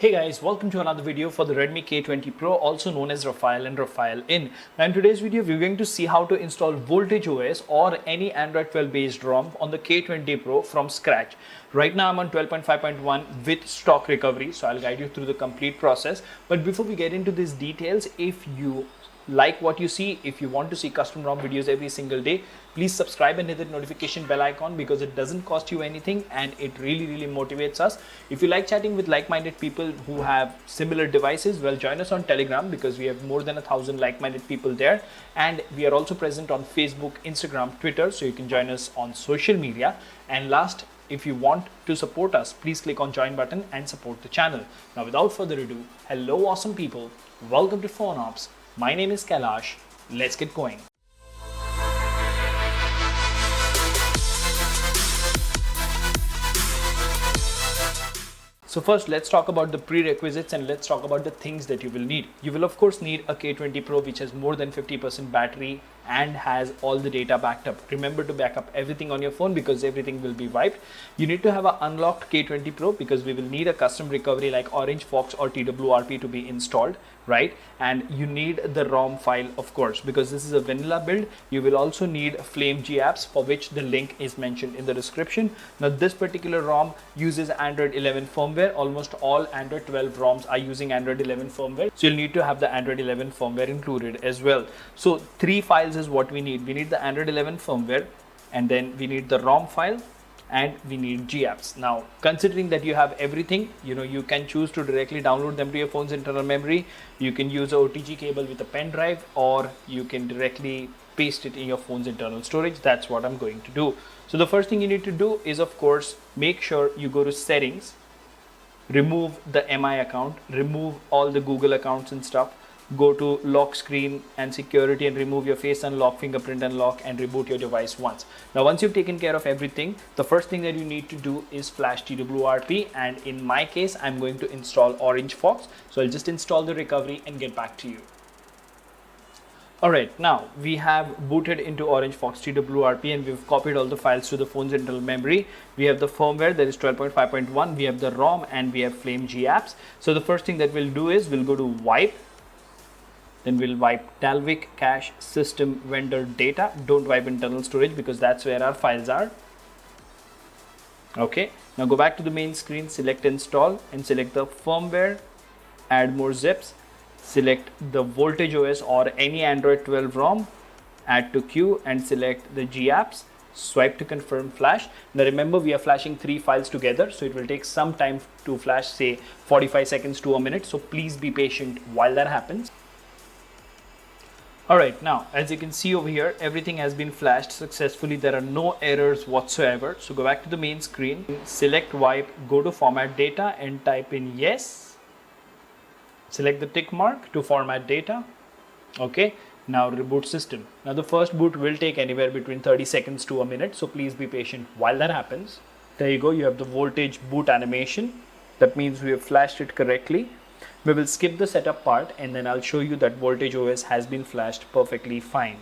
Hey guys, welcome to another video for the Redmi K20 Pro, also known as Raphael and Raphael In. Now in today's video, we're going to see how to install Voltage OS or any Android 12 based ROM on the K20 Pro from scratch. Right now I'm on 12.5.1 with stock recovery, so I'll guide you through the complete process. But before we get into these details, if you like what you see, if you want to see custom ROM videos every single day, please subscribe and hit the notification bell icon because it doesn't cost you anything and it really motivates us. If you like chatting with like-minded people who have similar devices, well, join us on Telegram because we have more than 1,000 like-minded people there, and we are also present on Facebook, Instagram, Twitter, so you can join us on social media. And last, if you want to support us, please click on join button and support the channel. Now without further ado, hello awesome people, welcome to PhoneOps. My name is Kailash. Let's get going. So first, let's talk about the prerequisites and let's talk about the things that you will need. You will of course need a K20 Pro which has more than 50% battery and has all the data backed up. Remember to back up everything on your phone because everything will be wiped. You need to have an unlocked K20 Pro because we will need a custom recovery like Orangefox or TWRP to be installed, right? And you need the ROM file, of course, because this is a vanilla build. You will also need Flame G apps, for which the link is mentioned in the description. Now this particular ROM uses Android 11 firmware. Almost all Android 12 ROMs are using Android 11 firmware, so you'll need to have the Android 11 firmware included as well. So 3 files is what we need. We need the Android 11 firmware, and then we need the ROM file, and we need G apps. Now considering that you have everything, you can choose to directly download them to your phone's internal memory. You can use a OTG cable with a pen drive, or you can directly paste it in your phone's internal storage. That's what I'm going to do. So the first thing you need to do is, of course, make sure you go to settings, remove the MI account, remove all the Google accounts and stuff, go to lock screen and security and remove your face unlock, fingerprint unlock, and reboot your device once. Now once you've taken care of everything, the first thing that you need to do is flash TWRP, and in my case I'm going to install Orangefox. So I'll just install the recovery and get back to you. Alright, now we have booted into Orangefox TWRP and we've copied all the files to the phone's internal memory. We have the firmware, that is 12.5.1, we have the ROM, and we have Flame G apps. So the first thing that we'll do is we'll go to wipe, then we'll wipe Dalvik cache system vendor data. Don't wipe internal storage because that's where our files are. Okay, now go back to the main screen, select install and select the firmware, add more zips. Select the Voltage OS or any Android 12 ROM, add to queue and select the G apps, swipe to confirm flash. Now remember, we are flashing 3 files together, so it will take some time to flash, say 45 seconds to a minute. So please be patient while that happens. Alright, now as you can see over here, everything has been flashed successfully. There are no errors whatsoever. So go back to the main screen, select wipe, go to format data and type in yes. Select the tick mark to format data. Okay, now reboot system. Now the first boot will take anywhere between 30 seconds to a minute, so please be patient while that happens. There you go, you have the Voltage boot animation. That means we have flashed it correctly. We will skip the setup part and then I'll show you that Voltage OS has been flashed perfectly fine.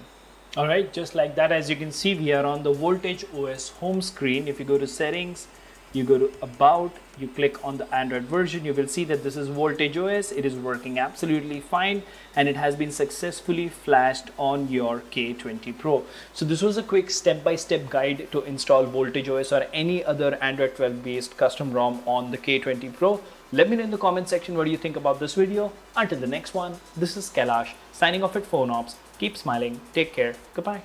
Alright, just like that, as you can see, we are on the Voltage OS home screen. If you go to settings, you go to about, you click on the Android version, you will see that this is Voltage OS. It is working absolutely fine and it has been successfully flashed on your K20 Pro. So this was a quick step-by-step guide to install Voltage OS or any other Android 12 based custom ROM on the K20 Pro. Let me know in the comment section what do you think about this video. Until the next one, this is Kailash signing off at PhoneOps. Keep smiling, take care, goodbye.